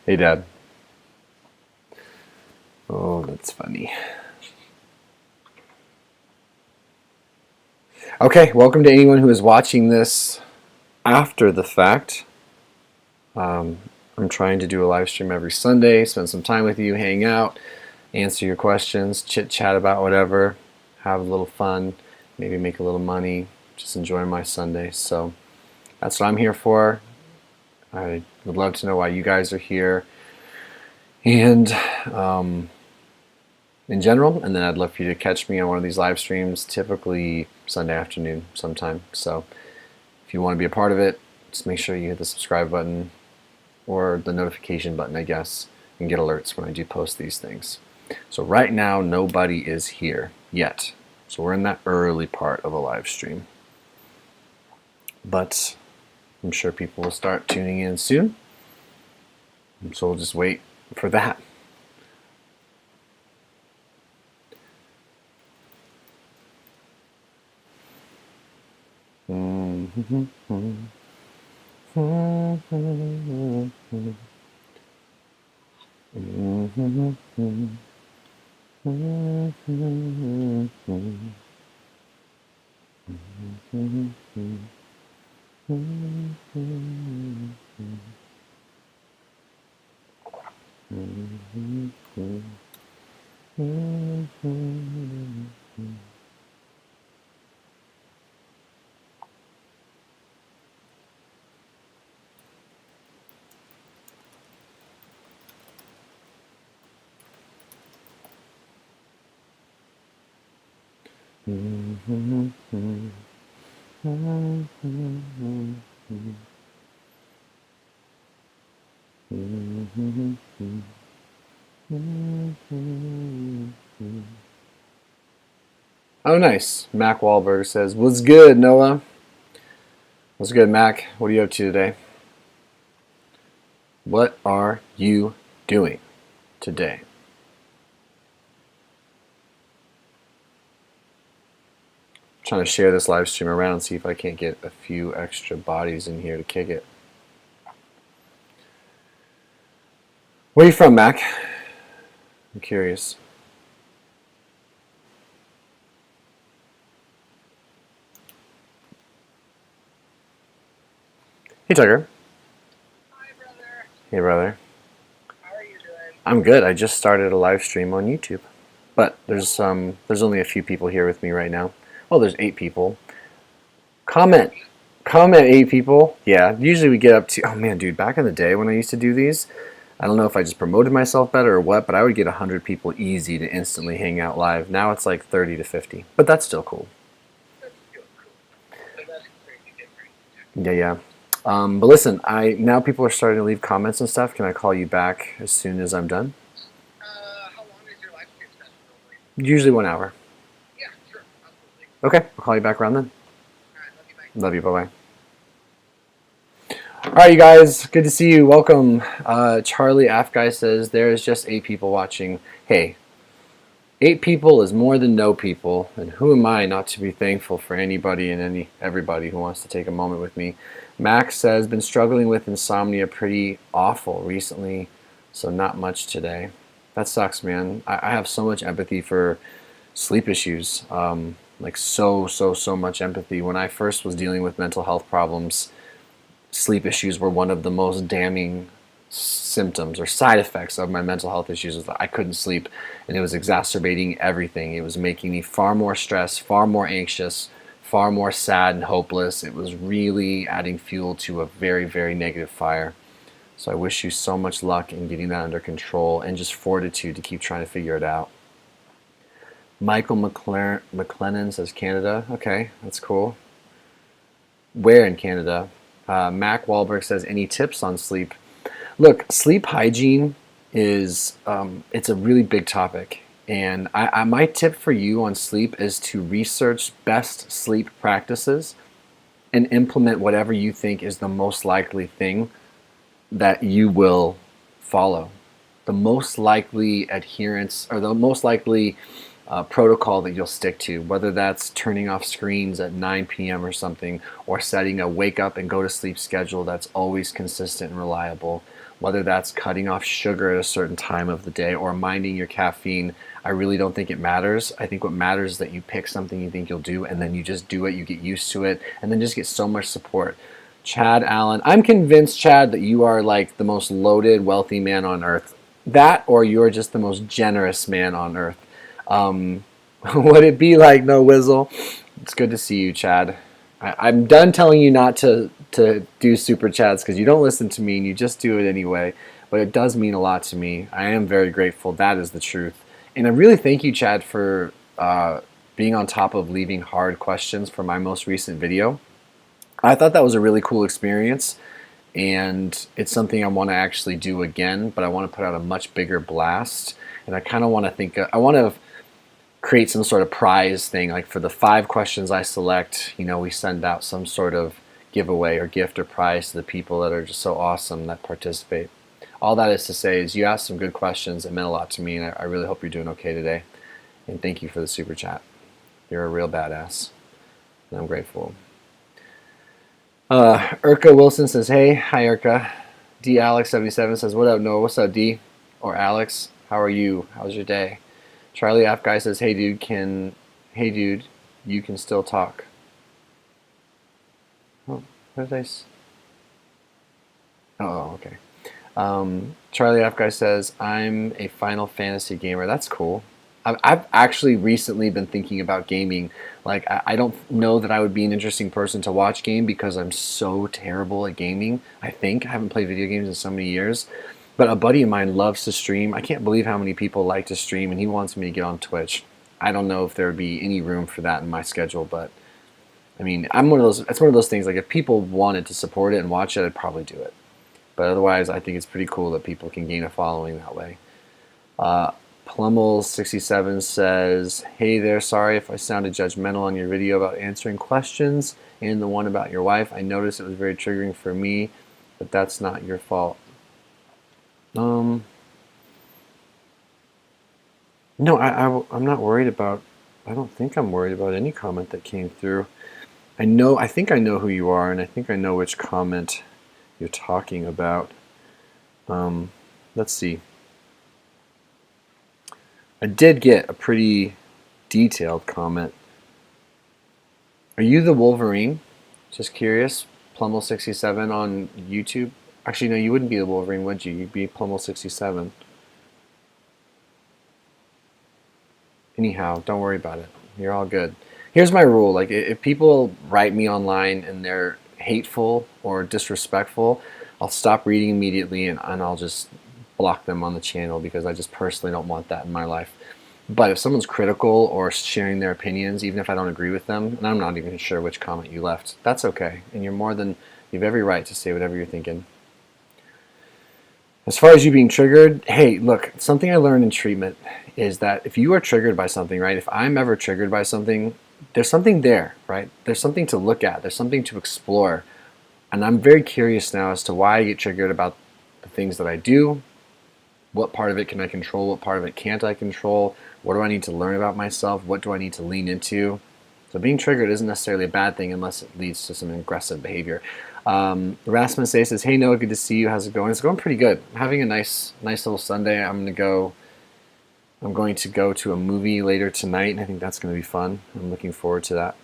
Hey, Dad. Oh, that's funny. Okay, welcome to anyone who is watching this after the fact. I'm trying to do a live stream every Sunday, spend some time with you, hang out, answer your questions, chit-chat about whatever, have a little fun, maybe make a little money, just enjoy my Sunday. So that's what I'm here for. I would love to know why you guys are here. And in general, and then I'd love for you to catch me on one of these live streams, typically Sunday afternoon sometime. So if you want to be a part of it, just make sure you hit the subscribe button or the notification button, I guess, and get alerts when I do post these things. So right now, nobody is here yet. So we're in that early part of a live stream. But I'm sure people will start tuning in soon. So we'll just wait for that. Oh, nice. Mac Wahlberg says, "What's good, Noah?" What's good, Mac? What are you up to today? What are you doing today? I'm trying to share this live stream around and see if I can't get a few extra bodies in here to kick it. Where are you from, Mac? I'm curious. Hey, Tucker. Hi, brother. Hey, brother. How are you doing? I'm good. I just started a live stream on YouTube, but there's only a few people here with me right now. Well, there's 8 people. Comment 8 people. Yeah, usually we get up to, oh man, dude, back in the day when I used to do these, I don't know if I just promoted myself better or what, but I would get 100 people easy to instantly hang out live. Now it's like 30 to 50, but that's still cool. That's still cool. But that's completely different. Yeah. But listen, now people are starting to leave comments and stuff. Can I call you back as soon as I'm done? How long is your live stream session normally? Usually 1 hour. Yeah, sure. Absolutely. Okay, I'll call you back around then. All right, love you, bye. Love you, bye-bye. All right, you guys, good to see you. Welcome. Charlie Afguy says, there's just 8 people watching. Hey, 8 people is more than no people, and who am I not to be thankful for anybody and everybody who wants to take a moment with me. Max says, been struggling with insomnia pretty awful recently, so not much today. That sucks, man. I have so much empathy for sleep issues, like so much empathy. When I first was dealing with mental health problems, sleep issues were one of the most damning symptoms or side effects of my mental health issues. Was that I couldn't sleep, and it was exacerbating everything. It was making me far more stressed, far more anxious, far more sad and hopeless. It was really adding fuel to a very, very negative fire. So I wish you so much luck in getting that under control and just fortitude to keep trying to figure it out. Michael McLennan says Canada. Okay, that's cool. Where in Canada? Mac Wahlberg says, any tips on sleep? Look, sleep hygiene is it's a really big topic, and my tip for you on sleep is to research best sleep practices and implement whatever you think is the most likely thing that you will follow. The most likely adherence, or the most likely protocol that you'll stick to, whether that's turning off screens at 9 p.m. or something, or setting a wake up and go to sleep schedule that's always consistent and reliable, whether that's cutting off sugar at a certain time of the day or minding your caffeine. I really don't think it matters. I think what matters is that you pick something you think you'll do, and then you just do it, you get used to it, and then just get so much support. Chad Allen, I'm convinced, Chad, that you are like the most loaded, wealthy man on earth. That, or you're just the most generous man on earth. Would it be like no Whizzle? It's good to see you, Chad. I'm done telling you not to do super chats because you don't listen to me and you just do it anyway. But it does mean a lot to me. I am very grateful. That is the truth. And I really thank you, Chad, for being on top of leaving hard questions for my most recent video. I thought that was a really cool experience, and it's something I want to actually do again, but I want to put out a much bigger blast. And I kind of want to I want to create some sort of prize thing, like for the 5 questions I select, we send out some sort of giveaway or gift or prize to the people that are just so awesome that participate. All that is to say is you asked some good questions. It meant a lot to me, and I really hope you're doing okay today. And thank you for the super chat. You're a real badass, and I'm grateful. Urka Wilson says, hey. Hi, Urka. D Alex 77 says, what up, Noah? What's up, D? Or Alex? How are you? How's your day? Charlie F guy says, hey dude, you can still talk. Oh, what did I Oh, okay. Charlie F guy says, I'm a Final Fantasy gamer. That's cool. I've actually recently been thinking about gaming. Like, I don't know that I would be an interesting person to watch game because I'm so terrible at gaming. I haven't played video games in so many years. But a buddy of mine loves to stream. I can't believe how many people like to stream, and he wants me to get on Twitch. I don't know if there would be any room for that in my schedule, but I mean, it's one of those things, like if people wanted to support it and watch it, I'd probably do it. But otherwise, I think it's pretty cool that people can gain a following that way. Plummel67 says, hey there, sorry if I sounded judgmental on your video about answering questions and the one about your wife. I noticed it was very triggering for me, but that's not your fault. No, I'm not worried about, I don't think I'm worried about any comment that came through. I think I know who you are, and I think I know which comment you're talking about. Let's see. I did get a pretty detailed comment. Are you the Wolverine? Just curious. Plummel67 on YouTube. Actually, no, you wouldn't be the Wolverine, would you? You'd be Plummel67. Anyhow, don't worry about it. You're all good. Here's my rule. Like, if people write me online and they're hateful or disrespectful, I'll stop reading immediately and I'll just block them on the channel because I just personally don't want that in my life. But if someone's critical or sharing their opinions, even if I don't agree with them, and I'm not even sure which comment you left, that's okay. And you have every right to say whatever you're thinking. As far as you being triggered, hey, look, something I learned in treatment is that if you are triggered by something, right, if I'm ever triggered by something, there's something there, right? There's something to look at. There's something to explore. And I'm very curious now as to why I get triggered about the things that I do. What part of it can I control? What part of it can't I control? What do I need to learn about myself? What do I need to lean into? So being triggered isn't necessarily a bad thing unless it leads to some aggressive behavior. Rasmus says, hey Noah, good to see you. How's it going? It's going pretty good. I'm having a nice little Sunday. I'm going to go to a movie later tonight, and I think that's going to be fun. I'm looking forward to that.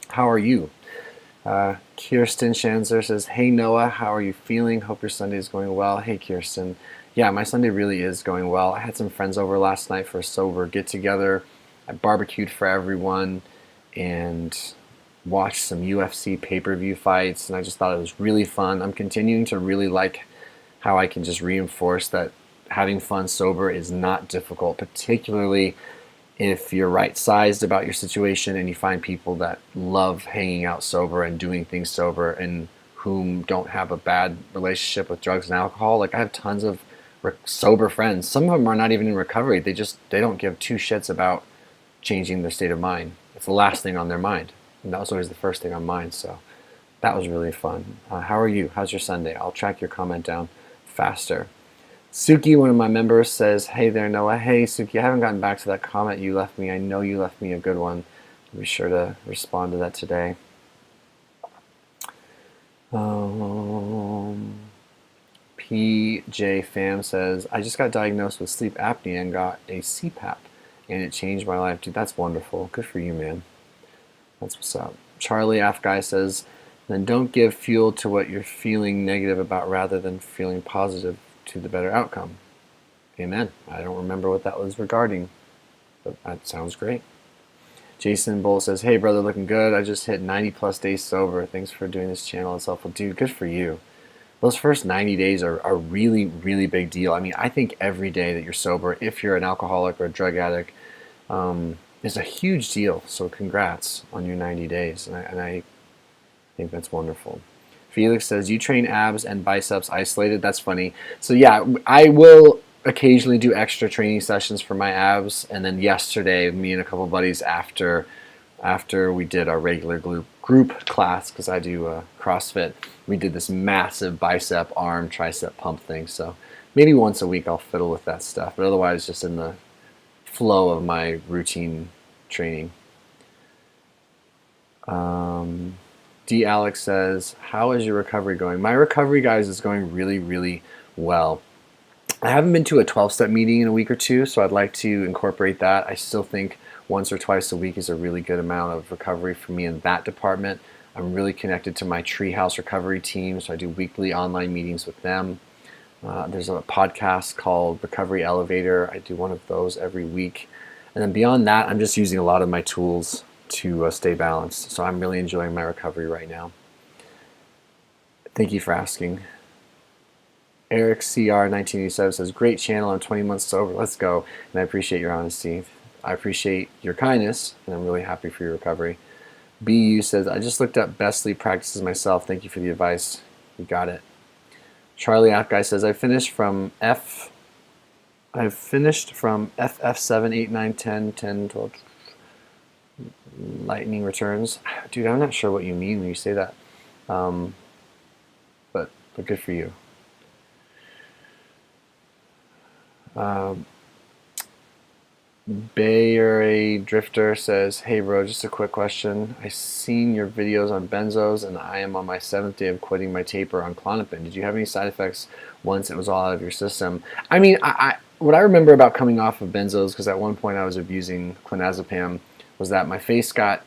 How are you? Kirsten Shanzer says, hey Noah, how are you feeling? Hope your Sunday is going well. Hey Kirsten. Yeah, my Sunday really is going well. I had some friends over last night for a sober get-together. I barbecued for everyone and watched some UFC pay-per-view fights, and I just thought it was really fun. I'm continuing to really like how I can just reinforce that having fun sober is not difficult, particularly if you're right-sized about your situation and you find people that love hanging out sober and doing things sober and whom don't have a bad relationship with drugs and alcohol. Like, I have tons of sober friends. Some of them are not even in recovery. They don't give two shits about changing their state of mind. It's the last thing on their mind. And that was always the first thing on mine. So that was really fun. How are you? How's your Sunday? I'll track your comment down faster. Suki, one of my members, says, hey there, Noah. Hey, Suki, I haven't gotten back to that comment you left me. I know you left me a good one. I'll be sure to respond to that PJ Fam says, I just got diagnosed with sleep apnea and got a CPAP, and it changed my life. Dude, that's wonderful. Good for you, man. That's what's up. Charlie F. Guy says, then don't give fuel to what you're feeling negative about rather than feeling positive to the better outcome. Amen. I don't remember what that was regarding, but that sounds great. Jason Bolt says, hey, brother, looking good. I just hit 90 plus days sober. Thanks for doing this channel. It's helpful. Dude, good for you. Those first 90 days are really, really big deal. I mean, I think every day that you're sober, if you're an alcoholic or a drug addict, is a huge deal. So congrats on your 90 days. And I think that's wonderful. Felix says, you train abs and biceps isolated. That's funny. So yeah, I will occasionally do extra training sessions for my abs. And then yesterday, me and a couple buddies, after we did our regular group class, because I do CrossFit, we did this massive bicep, arm, tricep pump thing. So maybe once a week I'll fiddle with that stuff. But otherwise, just in the flow of my routine training. D. Alex says, how is your recovery going? My recovery, guys, is going really, really well. I haven't been to a 12-step meeting in a week or two, so I'd like to incorporate that. I still think once or twice a week is a really good amount of recovery for me in that department. I'm really connected to my Treehouse recovery team, so I do weekly online meetings with them. There's a podcast called Recovery Elevator. I do one of those every week. And then beyond that, I'm just using a lot of my tools to stay balanced. So I'm really enjoying my recovery right now. Thank you for asking. Eric CR 1987 says, great channel, I'm 20 months sober, let's go. And I appreciate your honesty. I appreciate your kindness, and I'm really happy for your recovery. BU says, I just looked up best sleep practices myself. Thank you for the advice. You got it. Charlie Guy says, I finished from FF 7, 8, 9, 10, 10, 12, lightning returns. Dude, I'm not sure what you mean when you say that. But good for you. Bayer Drifter says, hey bro, just a quick question. I seen your videos on benzos and I am on my 7th day of quitting my taper on Klonopin. Did you have any side effects once it was all out of your system? I mean, what I remember about coming off of benzos, because at one point I was abusing clonazepam, was that my face got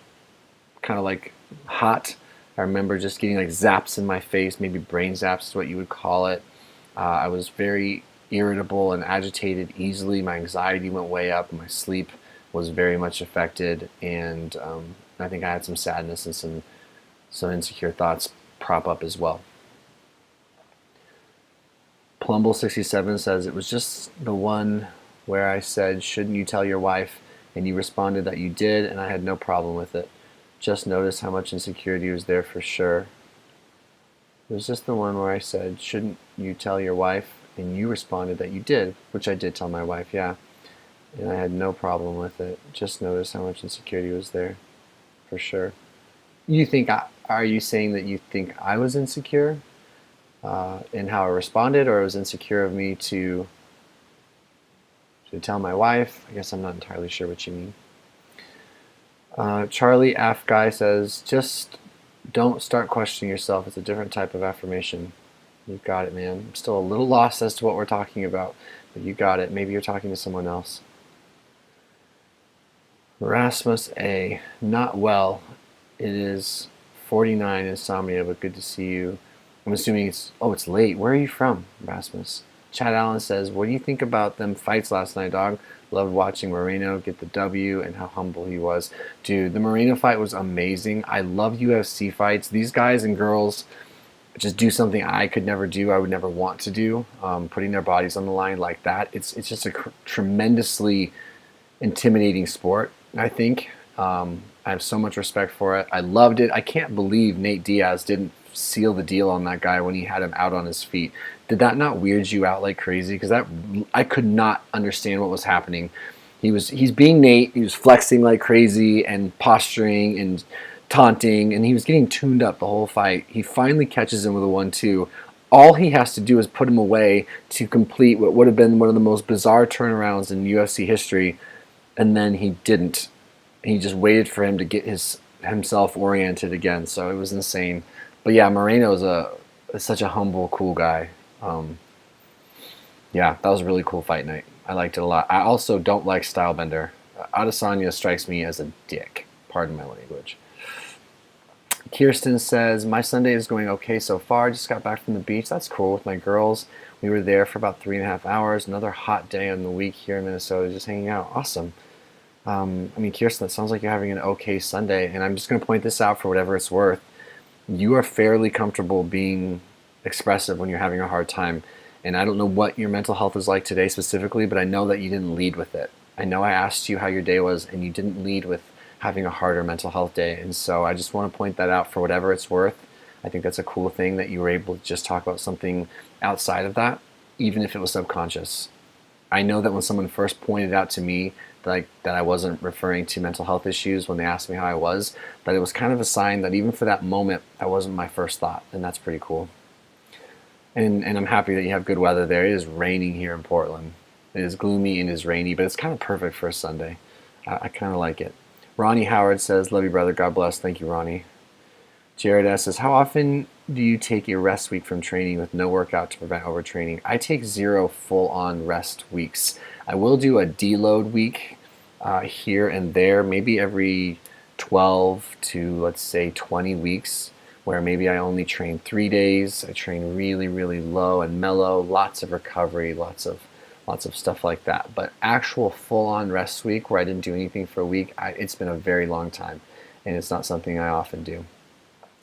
kind of like hot. I remember just getting like zaps in my face, maybe brain zaps is what you would call it. I was very irritable and agitated easily. My anxiety went way up. My sleep was very much affected, and I think I had some sadness and some insecure thoughts prop up as well. Plumble67 says, it was just the one where I said, shouldn't you tell your wife? And you responded that you did, and I had no problem with it. Just noticed how much insecurity was there for sure. It was just the one where I said, shouldn't you tell your wife? And you responded that you did, which I did tell my wife, yeah. And I had no problem with it. Just noticed how much insecurity was there, for sure. You think, are you saying that you think I was insecure in how I responded, or it was insecure of me to tell my wife? I guess I'm not entirely sure what you mean. Charlie F. Guy says, just don't start questioning yourself. It's a different type of affirmation. You got it, man. I'm still a little lost as to what we're talking about, but you got it. Maybe you're talking to someone else. Rasmus A. Not well. It is 49 insomnia, but good to see you. I'm assuming it's late. Where are you from, Rasmus? Chad Allen says, what do you think about them fights last night, dog? Loved watching Moreno get the W and how humble he was. Dude, the Moreno fight was amazing. I love UFC fights. These guys and girls just do something I could never do, I would never want to do, putting their bodies on the line like that. It's just a tremendously intimidating sport, I think. I have so much respect for it. I loved it. I can't believe Nate Diaz didn't seal the deal on that guy when he had him out on his feet. Did that not weird you out like crazy? Because I could not understand what was happening. He's being Nate. He was flexing like crazy and posturing and taunting, and he was getting tuned up the whole fight. He finally catches him with a 1-2. All he has to do is put him away to complete what would have been one of the most bizarre turnarounds in UFC history, and then he didn't. He just waited for him to get himself oriented again, so it was insane. But yeah, Moreno is such a humble, cool guy. Yeah, that was a really cool fight night. I liked it a lot. I also don't like Stylebender. Adesanya strikes me as a dick. Pardon my language. Kirsten says, my Sunday is going okay so far. Just got back from the beach. That's cool with my girls. We were there for about 3.5 hours. Another hot day in the week here in Minnesota, just hanging out. Awesome. I mean, Kirsten, it sounds like you're having an okay Sunday. And I'm just going to point this out for whatever it's worth. You are fairly comfortable being expressive when you're having a hard time. And I don't know what your mental health is like today specifically, but I know that you didn't lead with it. I know I asked you how your day was, and you didn't lead with having a harder mental health day. And so I just want to point that out for whatever it's worth. I think that's a cool thing that you were able to just talk about something outside of that, even if it was subconscious. I know that when someone first pointed out to me that I wasn't referring to mental health issues when they asked me how I was, that it was kind of a sign that even for that moment, that wasn't my first thought, and that's pretty cool. And I'm happy that you have good weather there. It is raining here in Portland. It is gloomy and it is rainy, but it's kind of perfect for a Sunday. I kind of like it. Ronnie Howard says, love you, brother. God bless. Thank you, Ronnie. Jared S. says, how often do you take a rest week from training with no workout to prevent overtraining? I take 0 full-on rest weeks. I will do a deload week here and there, maybe every 12 to, let's say, 20 weeks, where maybe I only train 3 days. I train really, really low and mellow, lots of recovery, lots of stuff like that. But actual full-on rest week where I didn't do anything for a week, it's been a very long time, and it's not something I often do.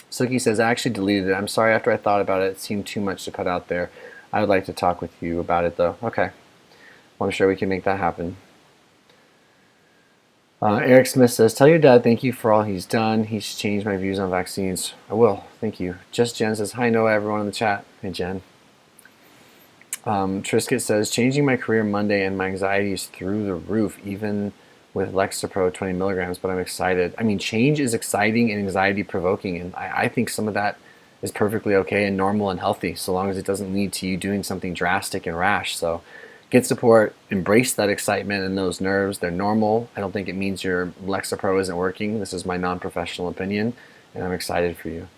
Suki says, I actually deleted it. I'm sorry, after I thought about it, it seemed too much to put out there. I would like to talk with you about it, though. Okay. Well, I'm sure we can make that happen. Eric Smith says, tell your dad thank you for all he's done. He's changed my views on vaccines. I will. Thank you. Just Jen says, hi, Noah, everyone in the chat. Hey, Jen. Trisket says, changing my career Monday and my anxiety is through the roof, even with Lexapro 20 milligrams, but I'm excited. I mean, change is exciting and anxiety provoking, and I think some of that is perfectly okay and normal and healthy, so long as it doesn't lead to you doing something drastic and rash. So get support, embrace that excitement and those nerves. They're normal. I don't think it means your Lexapro isn't working. This is my non-professional opinion, and I'm excited for you.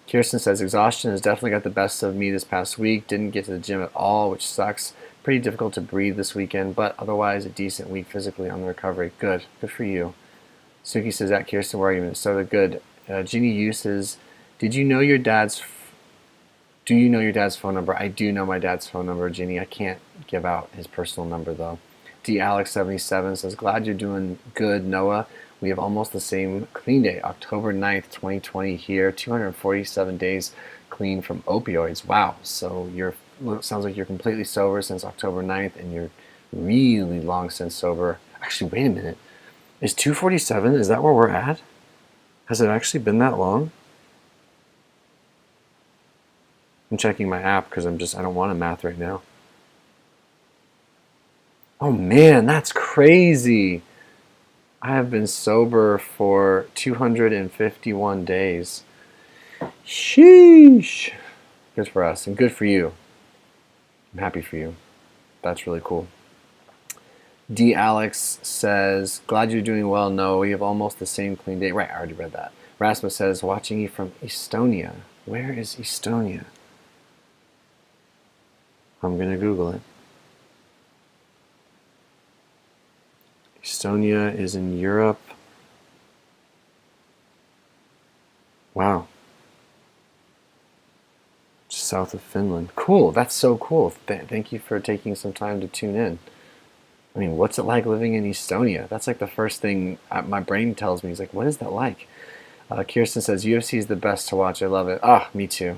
Kirsten says, exhaustion has definitely got the best of me this past week. Didn't get to the gym at all, which sucks. Pretty difficult to breathe this weekend, but otherwise a decent week physically on the recovery. Good. Good for you. Suki says, at Kirsten, where are you? Minnesota. Good. Jeannie Yu says, do you know your dad's phone number? I do know my dad's phone number, Jeannie. I can't give out his personal number, though. Alex77 says, glad you're doing good, Noah. We have almost the same clean day, October 9th, 2020 here, 247 days clean from opioids. Wow. So sounds like you're completely sober since October 9th, and you're really long since sober. Actually, wait a minute. Is 247, is that where we're at? Has it actually been that long? I'm checking my app because I don't want to math right now. Oh man, that's crazy. I have been sober for 251 days. Sheesh. Good for us and good for you. I'm happy for you. That's really cool. Alex says, glad you're doing well. No, we have almost the same clean day. Right, I already read that. Rasmus says, watching you from Estonia. Where is Estonia? I'm going to Google it. Estonia is in Europe. Wow. Just south of Finland. Cool. That's so cool. Thank you for taking some time to tune in. I mean, what's it like living in Estonia? That's like the first thing my brain tells me. It's like, what is that like? Kirsten says, UFC is the best to watch. I love it. Ah, me too.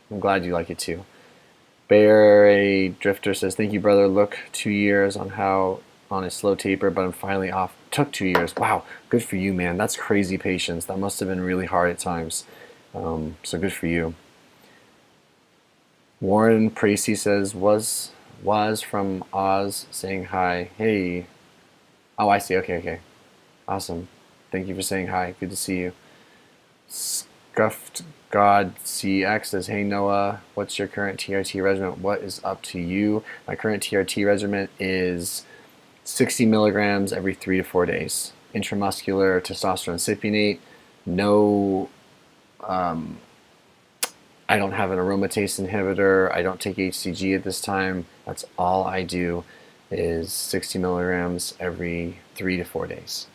I'm glad you like it too. Bear Drifter says, thank you, brother. Look, 2 years on a slow taper, but I'm finally off. Took 2 years. Wow, good for you, man. That's crazy patience. That must have been really hard at times. So good for you. Warren Precy says, was from Oz saying hi. Hey. Oh, I see. Okay. Awesome. Thank you for saying hi. Good to see you. Scuffed God CX says, hey Noah, what's your current TRT regimen? What is up to you? My current TRT regimen is 60 milligrams every 3 to 4 days. Intramuscular testosterone cypionate. No, I don't have an aromatase inhibitor. I don't take HCG at this time. That's all I do is 60 milligrams every 3 to 4 days.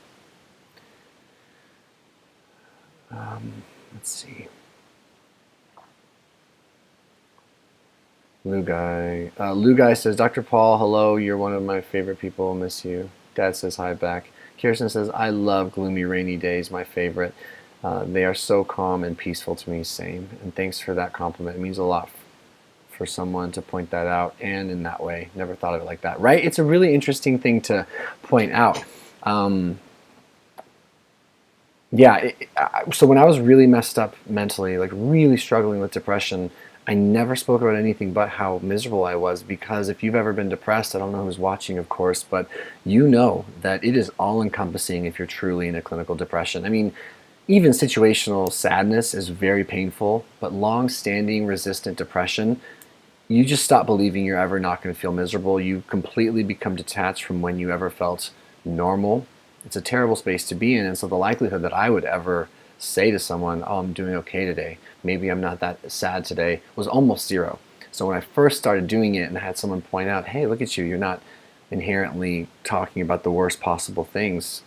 Let's see. Lou Guy says, Dr. Paul, hello. You're one of my favorite people. Miss you. Dad says hi back. Kirsten says, I love gloomy rainy days. My favorite. They are so calm and peaceful to me. Same. And thanks for that compliment. It means a lot for someone to point that out, and in that way. Never thought of it like that, right? It's a really interesting thing to point out. So when I was really messed up mentally, like really struggling with depression, I never spoke about anything but how miserable I was, because if you've ever been depressed, I don't know who's watching, of course, but you know that it is all-encompassing if you're truly in a clinical depression. I mean, even situational sadness is very painful, but long-standing resistant depression, you just stop believing you're ever not going to feel miserable. You completely become detached from when you ever felt normal. It's a terrible space to be in, and so the likelihood that I would ever say to someone, oh, I'm doing okay today, maybe I'm not that sad today, was almost zero. So when I first started doing it and I had someone point out, hey, look at you, you're not inherently talking about the worst possible things,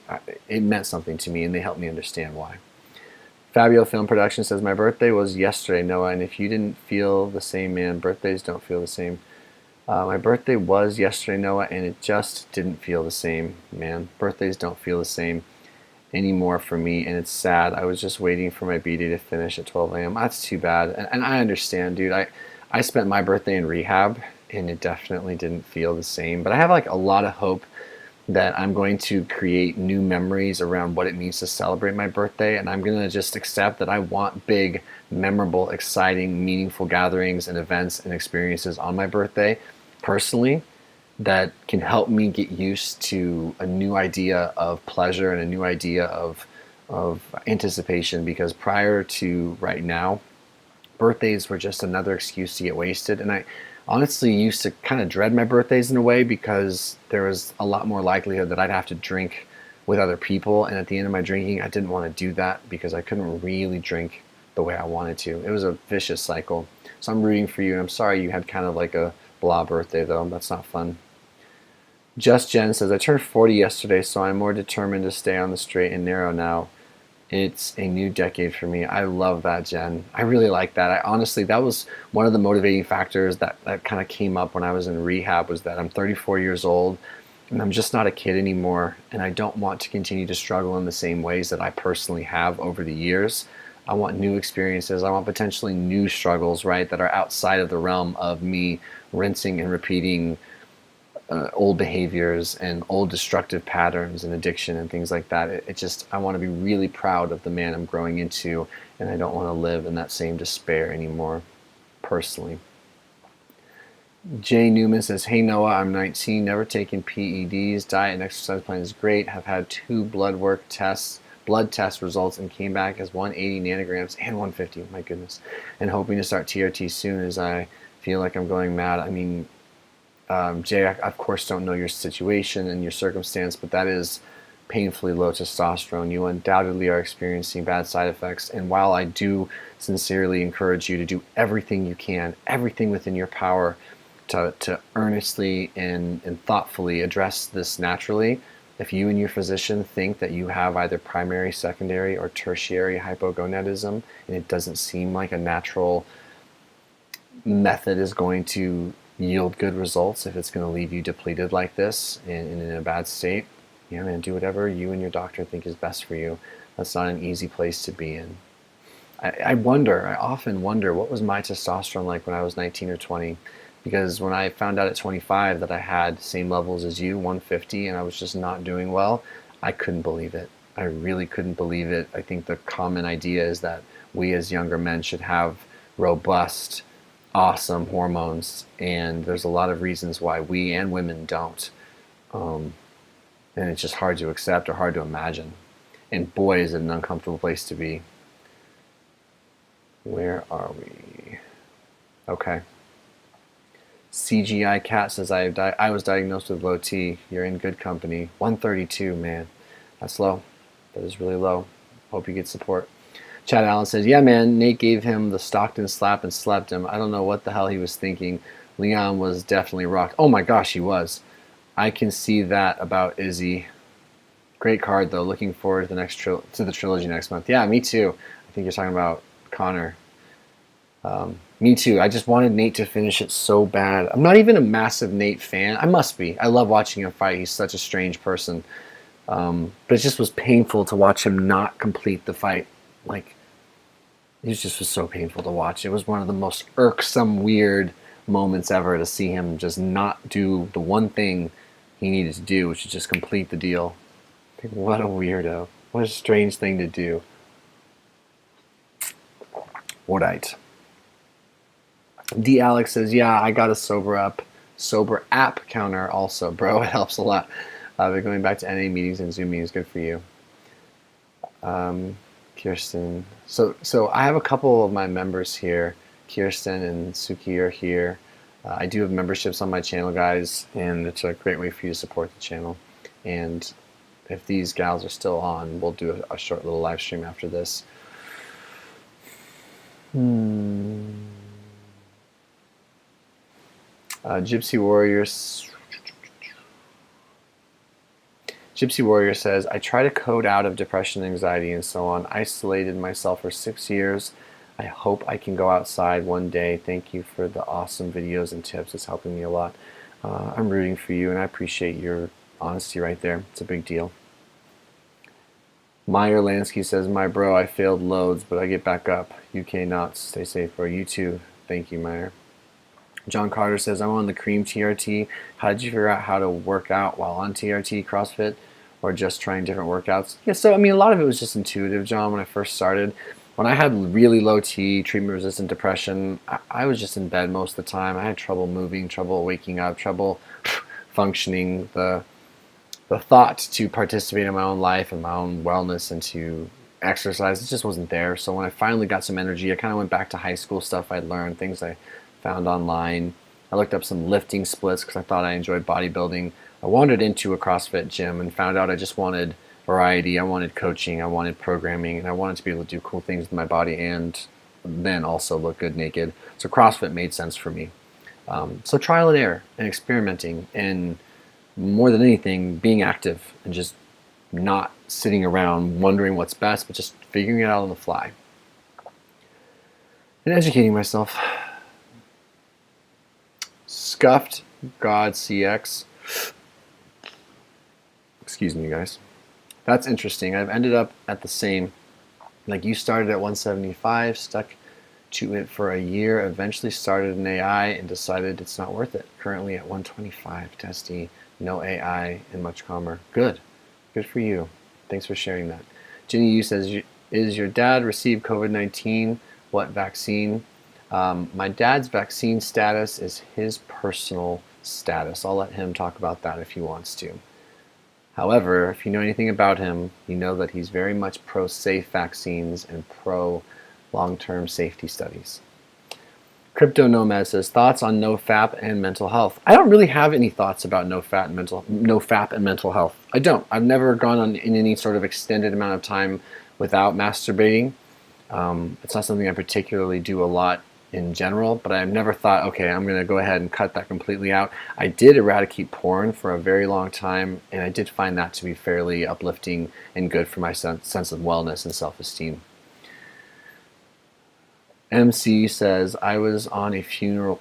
it meant something to me, and they helped me understand why. Fabio Film Production says, my birthday was yesterday, Noah, and if you didn't feel the same, man, birthdays don't feel the same. My birthday was yesterday, Noah, and it just didn't feel the same, man. Birthdays don't feel the same anymore for me, and it's sad. I was just waiting for my B-day to finish at 12 a.m. That's too bad, and I understand, dude. I spent my birthday in rehab, and it definitely didn't feel the same, but I have like a lot of hope that I'm going to create new memories around what it means to celebrate my birthday, and I'm going to just accept that I want big, memorable, exciting, meaningful gatherings and events and experiences on my birthday, personally, that can help me get used to a new idea of pleasure and a new idea of anticipation, because prior to right now, birthdays were just another excuse to get wasted, and I honestly used to kind of dread my birthdays in a way, because there was a lot more likelihood that I'd have to drink with other people, and at the end of my drinking, I didn't want to do that because I couldn't really drink the way I wanted to. It was a vicious cycle. So I'm rooting for you, and I'm sorry you had kind of like a blah birthday, though. That's not fun. Just Jen says, I turned 40 yesterday, so I'm more determined to stay on the straight and narrow now. It's a new decade for me. I love that, Jen. I really like that. Honestly, that was one of the motivating factors that kind of came up when I was in rehab, was that I'm 34 years old and I'm just not a kid anymore, and I don't want to continue to struggle in the same ways that I personally have over the years. I want new experiences. I want potentially new struggles, right, that are outside of the realm of me rinsing and repeating old behaviors and old destructive patterns and addiction and things like that. I want to be really proud of the man I'm growing into, and I don't want to live in that same despair anymore, personally. Jay Newman says, hey Noah, I'm 19, never taken PEDs, diet and exercise plan is great, have had 2 blood test results and came back as 180 nanograms and 150, my goodness, and hoping to start TRT soon as I feel like I'm going mad. I mean, Jay, I of course don't know your situation and your circumstance, but that is painfully low testosterone. You undoubtedly are experiencing bad side effects, and while I do sincerely encourage you to do everything you can, everything within your power to earnestly and thoughtfully address this naturally, if you and your physician think that you have either primary, secondary, or tertiary hypogonadism, and it doesn't seem like a natural method is going to yield good results, if it's going to leave you depleted like this and in a bad state, you're going to do whatever you and your doctor think is best for you. That's not an easy place to be in. I often wonder, what was my testosterone like when I was 19 or 20? Because when I found out at 25 that I had same levels as you, 150, and I was just not doing well, I couldn't believe it. I really couldn't believe it. I think the common idea is that we as younger men should have robust, awesome hormones, and there's a lot of reasons why we and women don't. And it's just hard to accept or hard to imagine. And boy, is it an uncomfortable place to be. Where are we? Okay. CGI Cat says, I was diagnosed with low T. You're in good company. 132, man. That's low. That is really low. Hope you get support. Chad Allen says, yeah, man, Nate gave him the Stockton slap and slept him. I don't know what the hell he was thinking. Leon was definitely rocked. Oh my gosh, he was. I can see that about Izzy. Great card, though. Looking forward to the the trilogy next month. Yeah, me too. I think you're talking about Connor. Me too. I just wanted Nate to finish it so bad. I'm not even a massive Nate fan. I must be. I love watching him fight. He's such a strange person. But it just was painful to watch him not complete the fight. Like, it just was so painful to watch. It was one of the most irksome, weird moments ever to see him just not do the one thing he needed to do, which is just complete the deal. What a weirdo. What a strange thing to do. Alright. D. Alex says, yeah, I got a sober app counter also, bro. It helps a lot. But going back to NA meetings and Zoom meetings, good for you. Kirsten. So I have a couple of my members here. Kirsten and Suki are here. I do have memberships on my channel, guys, and it's a great way for you to support the channel. And if these gals are still on, we'll do a short little live stream after this. Gypsy Warrior says, I try to code out of depression, anxiety, and so on. Isolated myself for 6 years. I hope I can go outside one day. Thank you for the awesome videos and tips. It's helping me a lot. I'm rooting for you, and I appreciate your honesty right there. It's a big deal. Meyer Lansky says, my bro, I failed loads, but I get back up. UK knots. Stay safe, bro. You too. Thank you, Meyer. John Carter says, I'm on the cream TRT. How did you figure out how to work out while on TRT, CrossFit, or just trying different workouts? Yeah, so I mean, a lot of it was just intuitive, John, when I first started. When I had really low T, treatment-resistant depression, I was just in bed most of the time. I had trouble moving, trouble waking up, trouble functioning. The thought to participate in my own life and my own wellness and to exercise, it just wasn't there. So when I finally got some energy, I kind of went back to high school stuff I'd learned, things I found online. I looked up some lifting splits because I thought I enjoyed bodybuilding. I wandered into a CrossFit gym and found out I just wanted variety. I wanted coaching, I wanted programming, and I wanted to be able to do cool things with my body and then also look good naked. So CrossFit made sense for me. So trial and error and experimenting, and more than anything, being active and just not sitting around wondering what's best, but just figuring it out on the fly and educating myself. Scuffed God CX. Excuse me, guys. That's interesting. I've ended up at the same. Like, you started at 175, stuck to it for a year, eventually started an AI and decided it's not worth it. Currently at 125, testy, no AI, and much calmer. Good. Good for you. Thanks for sharing that. Jenny Yu says, is your dad received COVID-19? What vaccine? My dad's vaccine status is his personal status. I'll let him talk about that if he wants to. However, if you know anything about him, you know that he's very much pro-safe vaccines and pro-long-term safety studies. Crypto Nomad says, thoughts on NoFap and mental health. I don't really have any thoughts about NoFap and mental health. I don't. I've never gone on in any sort of extended amount of time without masturbating. It's not something I particularly do a lot in general, but I've never thought, okay, I'm going to go ahead and cut that completely out. I did eradicate porn for a very long time, and I did find that to be fairly uplifting and good for my sense of wellness and self-esteem. MC says, I was on a funeral.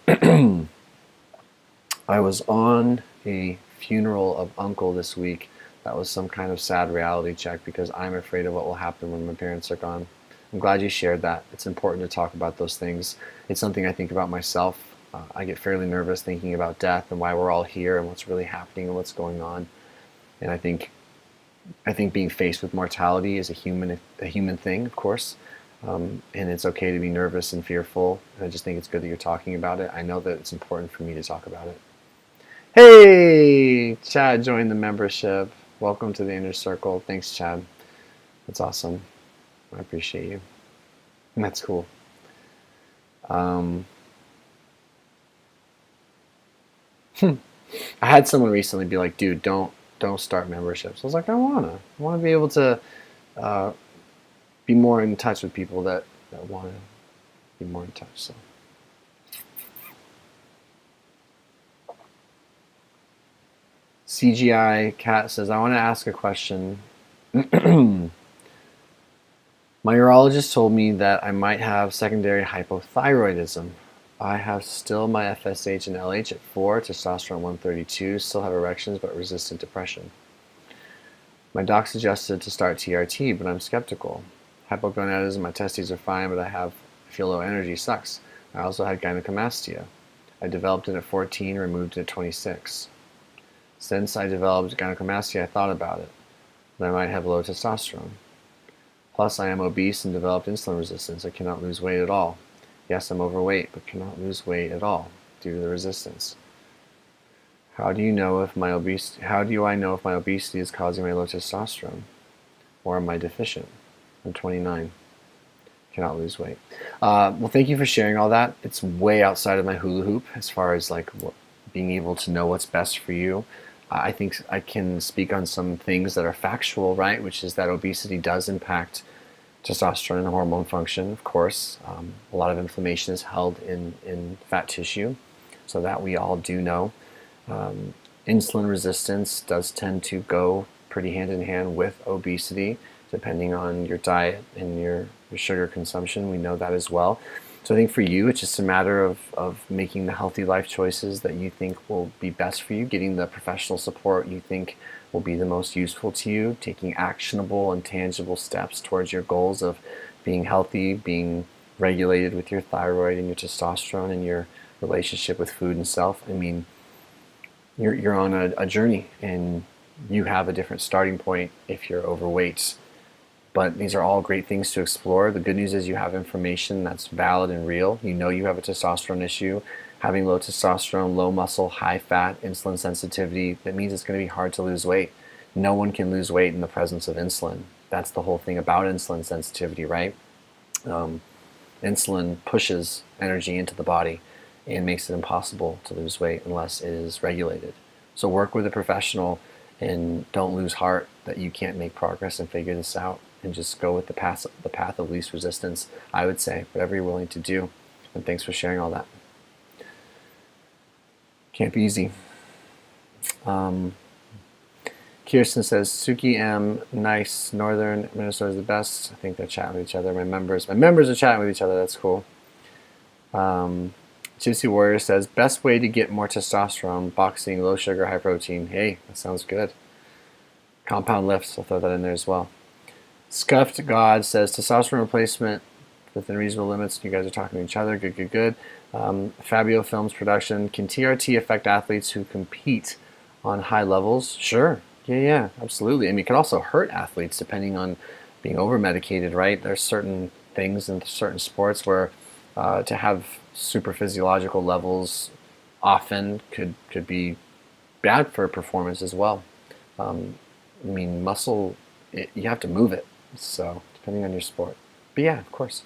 I was on a funeral of uncle this week. That was some kind of sad reality check because I'm afraid of what will happen when my parents are gone. I'm glad you shared that. It's important to talk about those things. It's something I think about myself. I get fairly nervous thinking about death and why we're all here and what's really happening and what's going on. And I think being faced with mortality is a human thing, of course. And it's okay to be nervous and fearful. And I just think it's good that you're talking about it. I know that it's important for me to talk about it. Hey, Chad joined the membership. Welcome to the inner circle. Thanks, Chad. That's awesome. I appreciate you. And that's cool. I had someone recently be like, dude, don't start memberships. I was like, I wanna be able to be more in touch with people that want to be more in touch. So. CGI Cat says, I want to ask a question. My urologist told me that I might have secondary hypothyroidism. I have still my FSH and LH at 4, testosterone 132, still have erections but resistant depression. My doc suggested to start TRT, but I'm skeptical. Hypogonadism, my testes are fine, but I feel low energy, sucks. I also had gynecomastia. I developed it at 14, removed it at 26. Since I developed gynecomastia, I thought about it, that I might have low testosterone. Plus, I am obese and developed insulin resistance. I cannot lose weight at all. Yes, I'm overweight, but cannot lose weight at all due to the resistance. How do I know if my obesity is causing my low testosterone? Or am I deficient? I'm 29. Cannot lose weight. Well, thank you for sharing all that. It's way outside of my hula hoop as far as like being able to know what's best for you. I think I can speak on some things that are factual, right? Which is that obesity does impact testosterone and hormone function, of course. A lot of inflammation is held in fat tissue, so that we all do know. Insulin resistance does tend to go pretty hand in hand with obesity, depending on your diet and your sugar consumption. We know that as well. So I think for you, it's just a matter of making the healthy life choices that you think will be best for you, getting the professional support you think will be the most useful to you, taking actionable and tangible steps towards your goals of being healthy, being regulated with your thyroid and your testosterone and your relationship with food and self. I mean, you're on a journey, and you have a different starting point if you're overweight. But these are all great things to explore. The good news is you have information that's valid and real. You know you have a testosterone issue. Having low testosterone, low muscle, high fat, insulin sensitivity, that means it's going to be hard to lose weight. No one can lose weight in the presence of insulin. That's the whole thing about insulin sensitivity, right? Insulin pushes energy into the body and makes it impossible to lose weight unless it is regulated. So work with a professional and don't lose heart that you can't make progress and figure this out, and just go with the path of least resistance, I would say, whatever you're willing to do. And thanks for sharing all that. Can't be easy. Kirsten says, Suki M, nice, Northern Minnesota is the best. I think they're chatting with each other. My members are chatting with each other. That's cool. Gypsy Warrior says, best way to get more testosterone, boxing, low sugar, high protein. Hey, that sounds good. Compound lifts, I'll throw that in there as well. Scuffed God says, testosterone replacement within reasonable limits. You guys are talking to each other. Good. Fabio Films production. Can TRT affect athletes who compete on high levels? Sure. Yeah, absolutely. I mean, it can also hurt athletes depending on being over-medicated, right? There's certain things in certain sports where to have super physiological levels often could be bad for performance as well. I mean, muscle, you have to move it, so depending on your sport. But yeah, of course.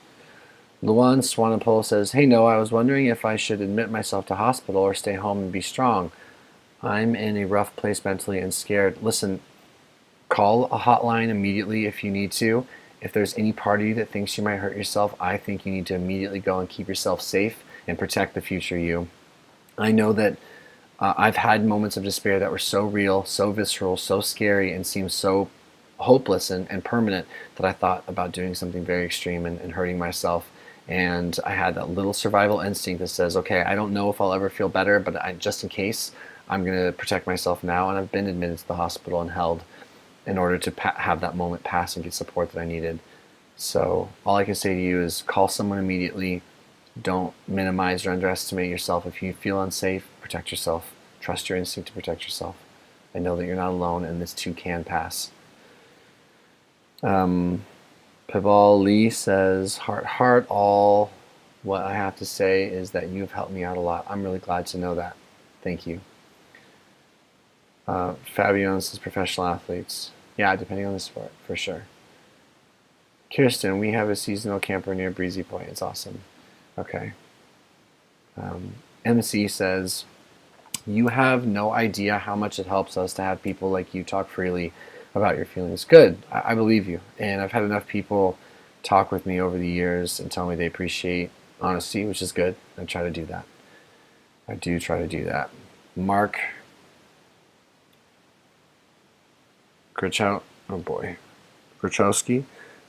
Luan Swanepoel says, hey Noah, I was wondering if I should admit myself to hospital or stay home and be strong. I'm in a rough place mentally and scared. Listen, call a hotline immediately if you need to. If there's any party that thinks you might hurt yourself, I think you need to immediately go and keep yourself safe and protect the future you. I know that I've had moments of despair that were so real, so visceral, so scary, and seemed so hopeless and permanent that I thought about doing something very extreme and hurting myself. And I had that little survival instinct that says, okay, I don't know if I'll ever feel better, but just in case, I'm going to protect myself now. And I've been admitted to the hospital and held in order to have that moment pass and get support that I needed. So all I can say to you is call someone immediately. Don't minimize or underestimate yourself. If you feel unsafe, protect yourself. Trust your instinct to protect yourself. I know that you're not alone, and this too can pass. Pibal Lee says, heart, all what I have to say is that you've helped me out a lot. I'm really glad to know that. Thank you. Fabian says, professional athletes. Yeah, depending on the sport, for sure. Kirsten, we have a seasonal camper near Breezy Point. It's awesome. Okay. MC says, you have no idea how much it helps us to have people like you talk freely about your feelings. Good. I believe you. And I've had enough people talk with me over the years and tell me they appreciate honesty, which is good. I try to do that. I do try to do that. Mark Grachowski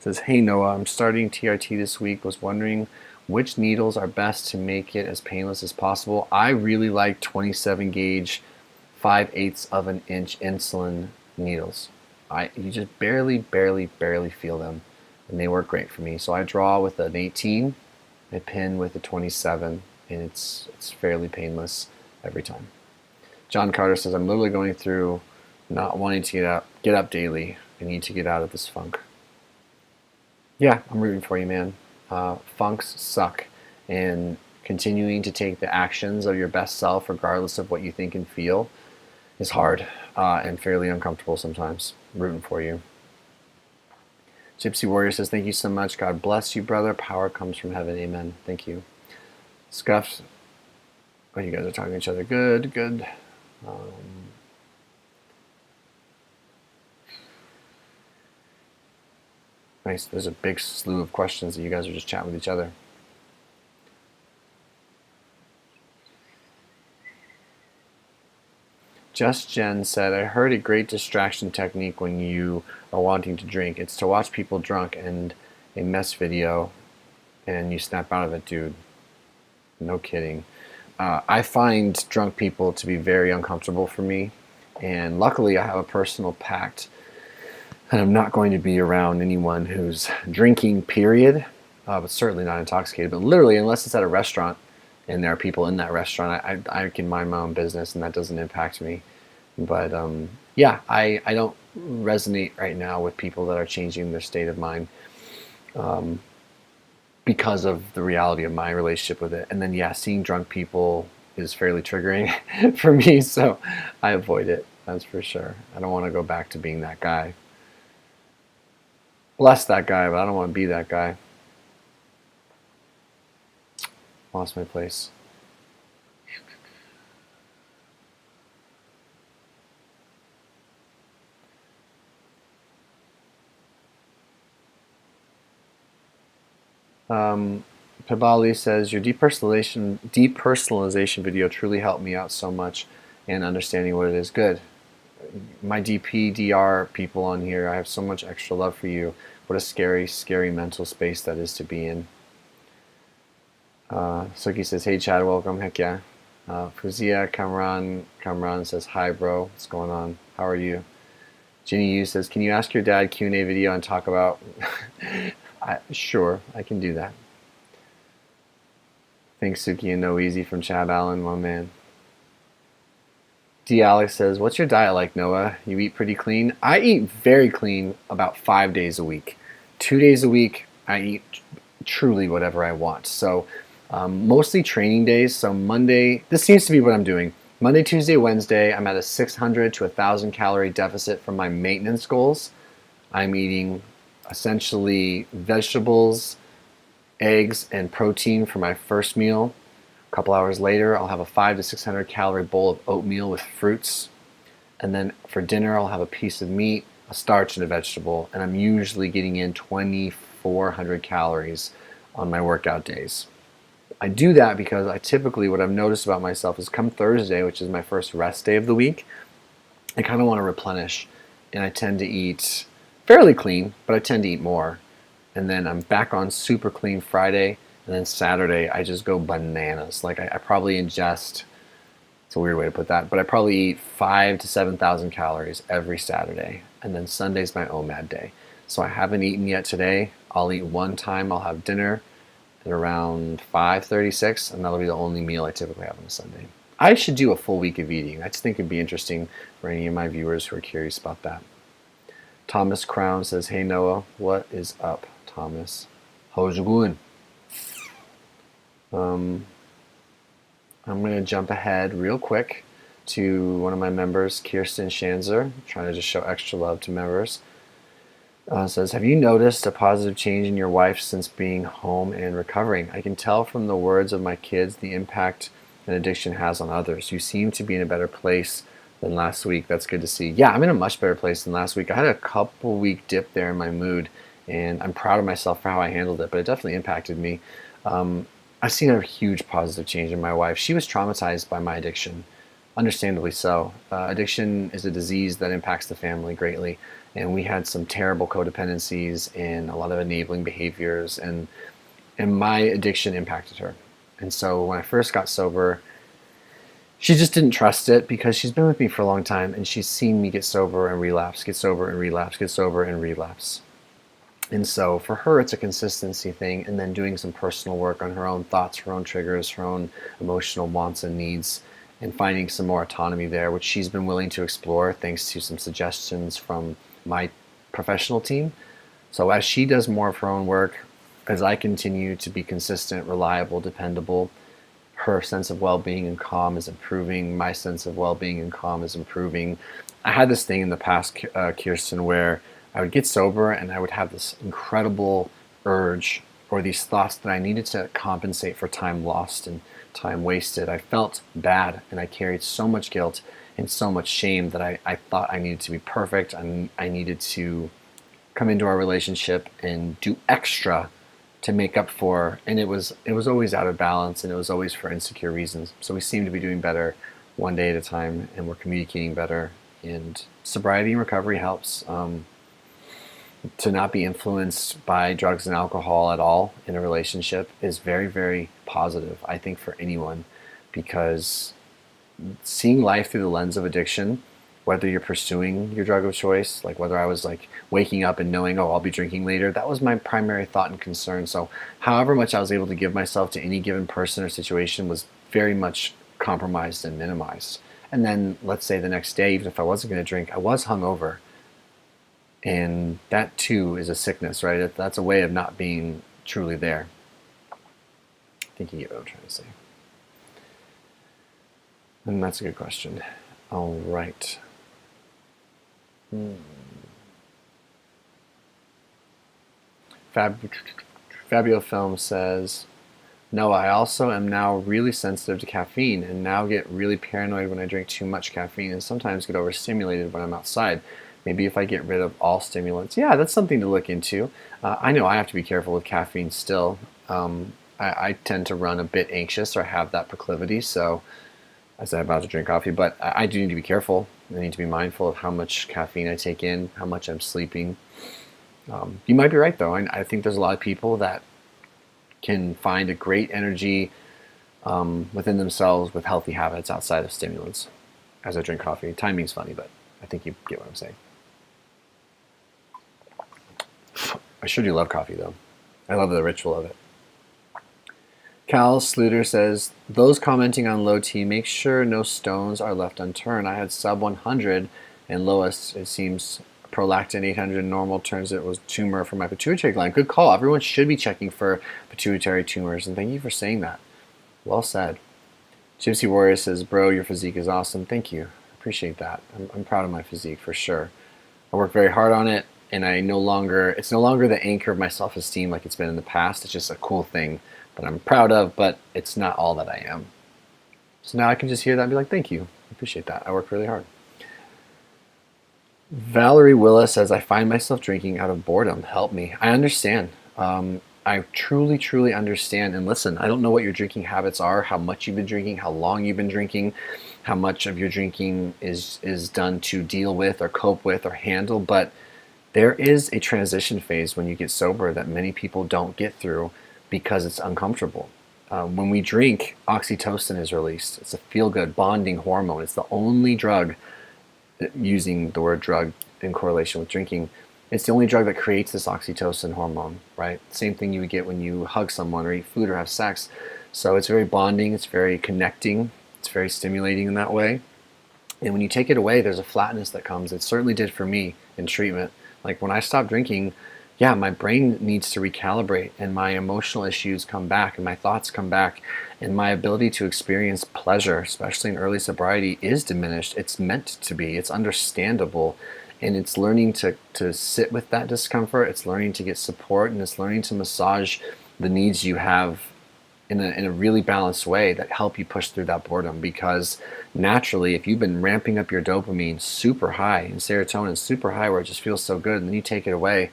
says, "Hey Noah, I'm starting TRT this week. Was wondering which needles are best to make it as painless as possible. I really like 27 gauge 5/8 of an inch insulin needles. You just barely feel them, and they work great for me. So I draw with an 18, I pin with a 27, and it's fairly painless every time." John Carter says, "I'm literally going through not wanting to get up daily. I need to get out of this funk." Yeah, I'm rooting for you, man. Funks suck, and continuing to take the actions of your best self, regardless of what you think and feel, is hard and fairly uncomfortable sometimes. I'm rooting for you. Gypsy Warrior says, "Thank you so much. God bless you, brother. Power comes from heaven. Amen." Thank you. Scuffed. Oh, you guys are talking to each other. Good. Nice. There's a big slew of questions that you guys are just chatting with each other. Just Jen said, "I heard a great distraction technique when you are wanting to drink. It's to watch people drunk and a mess video and you snap out of it, dude." No kidding. I find drunk people to be very uncomfortable for me, and luckily I have a personal pact and I'm not going to be around anyone who's drinking, period, but certainly not intoxicated. But literally, unless it's at a restaurant and there are people in that restaurant, I can mind my own business and that doesn't impact me. But yeah, I don't resonate right now with people that are changing their state of mind because of the reality of my relationship with it. And then, yeah, seeing drunk people is fairly triggering for me, so I avoid it, that's for sure. I don't want to go back to being that guy. Bless that guy, but I don't want to be that guy. Lost my place. Pabali says, "Your depersonalization video truly helped me out so much in understanding what it is." Good. My DPDR people on here, I have so much extra love for you. What a scary mental space that is to be in. Suki says, "Hey Chad, welcome." Heck yeah. Fuzia Kamran says, "Hi bro, what's going on? How are you?" Ginny Yu says, "Can you ask your dad Q&A video and talk about..." Sure, I can do that. Thanks, Suki and No Easy from Chad Allen, my man. D. Alex says, "What's your diet like, Noah? You eat pretty clean?" I eat very clean about 5 days a week. 2 days a week, I eat truly whatever I want. So mostly training days. So Monday, this seems to be what I'm doing. Monday, Tuesday, Wednesday, I'm at a 600 to 1,000 calorie deficit from my maintenance goals. I'm eating essentially vegetables, eggs, and protein for my first meal. A couple hours later, I'll have a 500 to 600 calorie bowl of oatmeal with fruits. And then for dinner, I'll have a piece of meat, a starch, and a vegetable. And I'm usually getting in 2,400 calories on my workout days. I do that because I typically, what I've noticed about myself is come Thursday, which is my first rest day of the week, I kind of want to replenish. And I tend to eat fairly clean, but I tend to eat more. And then I'm back on super clean Friday. And then Saturday, I just go bananas. Like I probably ingest, it's a weird way to put that, but I probably eat 5,000 to 7,000 calories every Saturday. And then Sunday's my OMAD day. So I haven't eaten yet today. I'll eat one time. I'll have dinner at around 5:36, and that'll be the only meal I typically have on a Sunday. I should do a full week of eating. I just think it'd be interesting for any of my viewers who are curious about that. Thomas Crown says, "Hey Noah, what is up, Thomas? How's it going?" I'm going to jump ahead real quick to one of my members, Kirsten Shanzer, trying to just show extra love to members. Says, "Have you noticed a positive change in your wife since being home and recovering? I can tell from the words of my kids the impact an addiction has on others. You seem to be in a better place than last week." That's good to see. Yeah, I'm in a much better place than last week. I had a couple week dip there in my mood, and I'm proud of myself for how I handled it, but it definitely impacted me. I've seen a huge positive change in my wife. She was traumatized by my addiction, understandably so. Addiction is a disease that impacts the family greatly, and we had some terrible codependencies and a lot of enabling behaviors, and my addiction impacted her. And so when I first got sober, she just didn't trust it because she's been with me for a long time and she's seen me get sober and relapse, get sober and relapse, get sober and relapse. And so for her, it's a consistency thing, and then doing some personal work on her own thoughts, her own triggers, her own emotional wants and needs, and finding some more autonomy there, which she's been willing to explore thanks to some suggestions from my professional team. So as she does more of her own work, as I continue to be consistent, reliable, dependable, her sense of well-being and calm is improving. My sense of well-being and calm is improving. I had this thing in the past, Kirsten, where I would get sober and I would have this incredible urge or these thoughts that I needed to compensate for time lost and time wasted. I felt bad and I carried so much guilt and so much shame that I thought I needed to be perfect. I needed to come into our relationship and do extra to make up for, and it was always out of balance, and it was always for insecure reasons. So we seem to be doing better one day at a time, and we're communicating better, and sobriety and recovery helps. To not be influenced by drugs and alcohol at all in a relationship is very, very positive, I think, for anyone, because seeing life through the lens of addiction, whether you're pursuing your drug of choice, like whether I was like waking up and knowing, oh, I'll be drinking later, that was my primary thought and concern. So however much I was able to give myself to any given person or situation was very much compromised and minimized. And then let's say the next day, even if I wasn't going to drink, I was hungover. And that too is a sickness, right? That's a way of not being truly there. I think you get what I'm trying to say. And that's a good question. All right. Fabio Film says, no, I also am now really sensitive to caffeine and now get really paranoid when I drink too much caffeine and sometimes get overstimulated when I'm outside. Maybe if I get rid of all stimulants. Yeah, that's something to look into. I know I have to be careful with caffeine still. I tend to run a bit anxious or have that proclivity, so as I'm about to drink coffee, but I do need to be careful. I need to be mindful of how much caffeine I take in, how much I'm sleeping. You might be right, though. I think there's a lot of people that can find a great energy within themselves with healthy habits outside of stimulants as I drink coffee. Timing's funny, but I think you get what I'm saying. I sure do love coffee, though. I love the ritual of it. Cal Sluter says, those commenting on low T, make sure no stones are left unturned. I had sub 100 and lowest, it seems prolactin 800 normal, turns it was tumor for my pituitary gland. Good call. Everyone should be checking for pituitary tumors, and thank you for saying that. Well said. Gypsy Warrior says, bro, your physique is awesome. Thank you. Appreciate that. I'm proud of my physique for sure. I work very hard on it, and it's no longer the anchor of my self-esteem like it's been in the past. It's just a cool thing that I'm proud of, but it's not all that I am. So now I can just hear that and be like, thank you. I appreciate that. I work really hard. Valerie Willa says, I find myself drinking out of boredom. Help me. I understand. I truly, truly understand. And listen, I don't know what your drinking habits are, how much you've been drinking, how long you've been drinking, how much of your drinking is done to deal with or cope with or handle, but there is a transition phase when you get sober that many people don't get through because it's uncomfortable. When we drink, oxytocin is released. It's a feel-good bonding hormone. It's the only drug, using the word drug in correlation with drinking, it's the only drug that creates this oxytocin hormone, right? Same thing you would get when you hug someone or eat food or have sex. So it's very bonding, it's very connecting, it's very stimulating in that way. And when you take it away, there's a flatness that comes. It certainly did for me in treatment. Like when I stopped drinking, yeah, my brain needs to recalibrate and my emotional issues come back and my thoughts come back and my ability to experience pleasure, especially in early sobriety, is diminished. It's meant to be. It's understandable. And it's learning to sit with that discomfort. It's learning to get support, and it's learning to massage the needs you have in a really balanced way that help you push through that boredom. Because naturally, if you've been ramping up your dopamine super high and serotonin super high where it just feels so good, and then you take it away,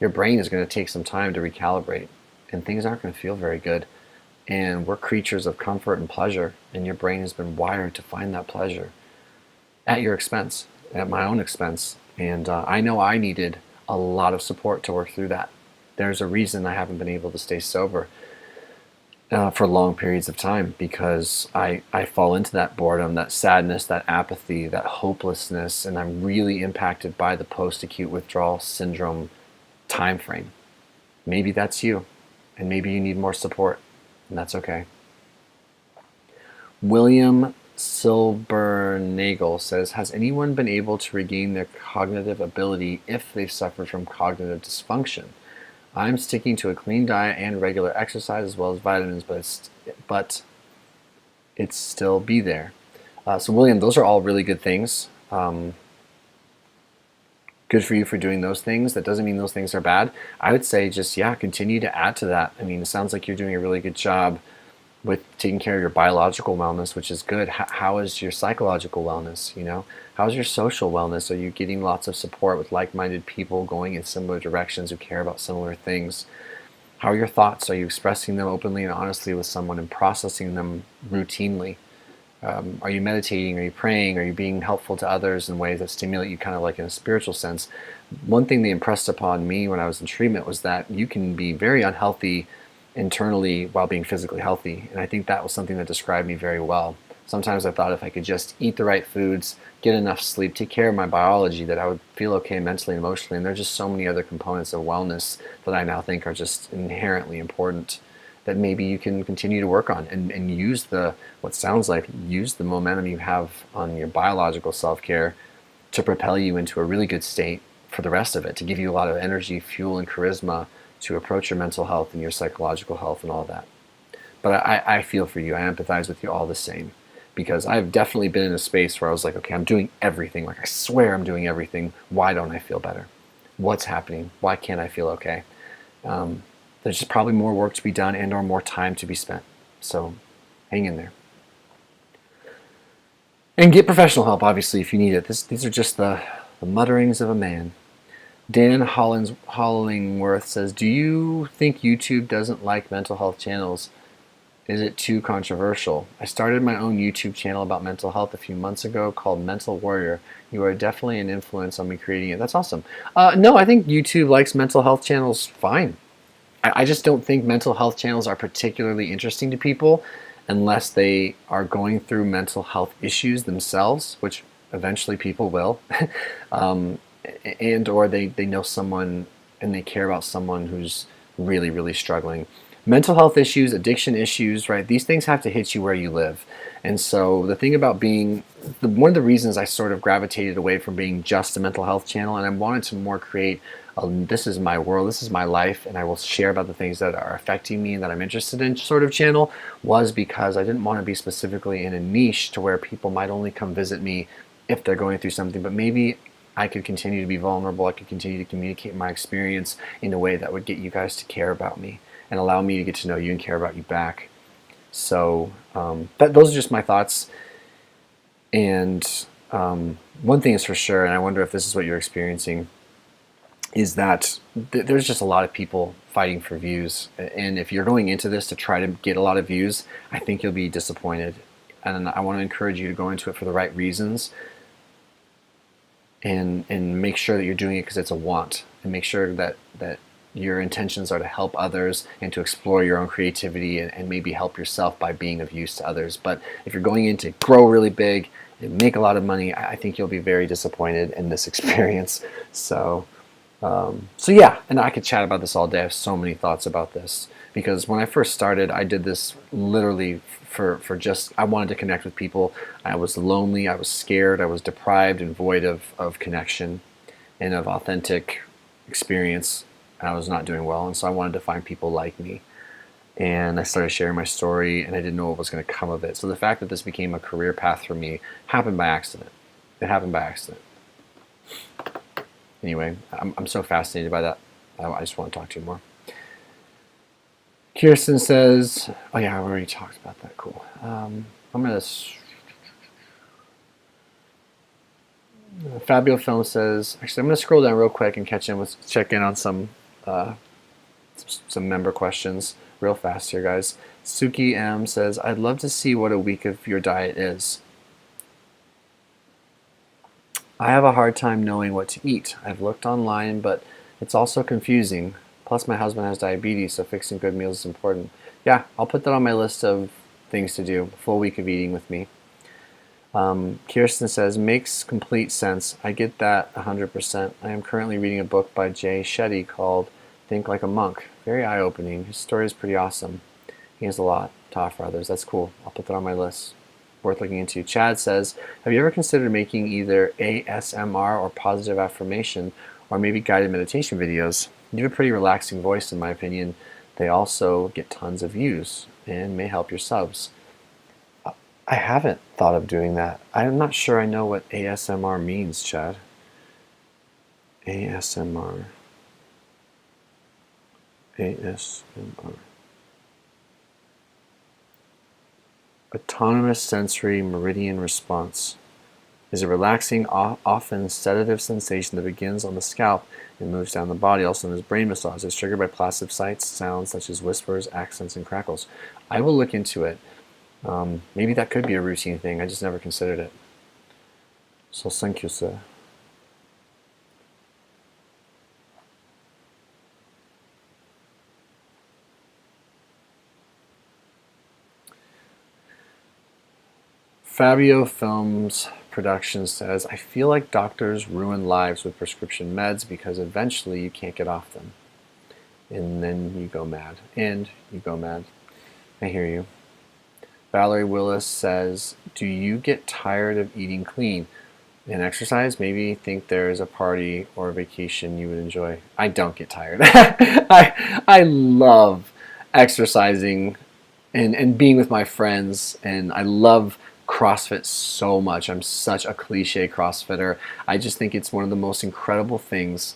your brain is going to take some time to recalibrate, and things aren't going to feel very good. And we're creatures of comfort and pleasure, and your brain has been wired to find that pleasure at your expense, at my own expense. And I know I needed a lot of support to work through that. There's a reason I haven't been able to stay sober for long periods of time, because I fall into that boredom, that sadness, that apathy, that hopelessness, and I'm really impacted by the post-acute withdrawal syndrome time frame. Maybe that's you, and maybe you need more support, and that's okay. William Silbernagel says, has anyone been able to regain their cognitive ability if they've suffered from cognitive dysfunction? I'm sticking to a clean diet and regular exercise as well as vitamins, but it's still be there. So William, those are all really good things. Good for you for doing those things. That doesn't mean those things are bad. I would say just, continue to add to that. I mean, it sounds like you're doing a really good job with taking care of your biological wellness, which is good. How is your psychological wellness? How's your social wellness? Are you getting lots of support with like-minded people going in similar directions who care about similar things? How are your thoughts? Are you expressing them openly and honestly with someone and processing them routinely? Are you meditating? Are you praying? Are you being helpful to others in ways that stimulate you kind of like in a spiritual sense? One thing they impressed upon me when I was in treatment was that you can be very unhealthy internally while being physically healthy, and I think that was something that described me very well. Sometimes I thought if I could just eat the right foods, get enough sleep, take care of my biology, that I would feel okay mentally and emotionally. And there's just so many other components of wellness that I now think are just inherently important that maybe you can continue to work on and use the momentum you have on your biological self-care to propel you into a really good state for the rest of it, to give you a lot of energy, fuel, and charisma to approach your mental health and your psychological health and all that. But I feel for you. I empathize with you all the same, because I've definitely been in a space where I was like, okay, I'm doing everything. Like, I swear I'm doing everything. Why don't I feel better? What's happening? Why can't I feel okay? There's just probably more work to be done and or more time to be spent. So hang in there. And get professional help, obviously, if you need it. These are just the mutterings of a man. Dan Hollingworth says, do you think YouTube doesn't like mental health channels? Is it too controversial? I started my own YouTube channel about mental health a few months ago called Mental Warrior. You are definitely an influence on me creating it. That's awesome. No, I think YouTube likes mental health channels fine. I just don't think mental health channels are particularly interesting to people unless they are going through mental health issues themselves, which eventually people will. And or they know someone and they care about someone who's really, really struggling. Mental health issues, addiction issues, right? These things have to hit you where you live. And so the thing about one of the reasons I sort of gravitated away from being just a mental health channel, and I wanted to more create this is my world, this is my life, and I will share about the things that are affecting me and that I'm interested in sort of channel, was because I didn't want to be specifically in a niche to where people might only come visit me if they're going through something, but maybe I could continue to be vulnerable, I could continue to communicate my experience in a way that would get you guys to care about me and allow me to get to know you and care about you back. So those are just my thoughts. And one thing is for sure, and I wonder if this is what you're experiencing, is that there's just a lot of people fighting for views. And if you're going into this to try to get a lot of views, I think you'll be disappointed. And I want to encourage you to go into it for the right reasons. And make sure that you're doing it because it's a want, and make sure that your intentions are to help others and to explore your own creativity and maybe help yourself by being of use to others. But if you're going in to grow really big and make a lot of money, I think you'll be very disappointed in this experience. So yeah, and I could chat about this all day. I have so many thoughts about this, because when I first started, I did this literally for just, I wanted to connect with people. I was lonely, I was scared, I was deprived and void of connection and of authentic experience, and I was not doing well, and so I wanted to find people like me. And I started sharing my story, and I didn't know what was going to come of it. So the fact that this became a career path for me happened by accident. It happened by accident. Anyway, I'm so fascinated by that. I just want to talk to you more. Kirsten says, oh yeah, I already talked about that. Cool. I'm going to... Fabio Film says, actually, I'm going to scroll down real quick and check in on some some member questions real fast here, guys. Suki M says, I'd love to see what a week of your diet is. I have a hard time knowing what to eat. I've looked online, but it's also confusing. Plus, my husband has diabetes, so fixing good meals is important. Yeah, I'll put that on my list of things to do. A full week of eating with me. Kirsten says, makes complete sense. I get that 100%. I am currently reading a book by Jay Shetty called Think Like a Monk. Very eye-opening. His story is pretty awesome. He has a lot to offer others. That's cool. I'll put that on my list. Worth looking into. Chad says, have you ever considered making either ASMR or positive affirmation or maybe guided meditation videos? You have a pretty relaxing voice, in my opinion. They also get tons of views and may help your subs. I haven't thought of doing that. I'm not sure I know what ASMR means, Chad. ASMR. ASMR. Autonomous sensory meridian response is a relaxing, often sedative sensation that begins on the scalp and moves down the body, also known as brain massage. It's triggered by passive sights, sounds such as whispers, accents, and crackles. I will look into it. Maybe that could be a routine thing. I just never considered it. So thank you, sir. Fabio Films Production says, I feel like doctors ruin lives with prescription meds because eventually you can't get off them. And then you go mad. I hear you. Valerie Willis says, do you get tired of eating clean and exercise? Maybe think there is a party or a vacation you would enjoy. I don't get tired. I love exercising and being with my friends, and I love CrossFit so much. I'm such a cliche CrossFitter. I just think it's one of the most incredible things.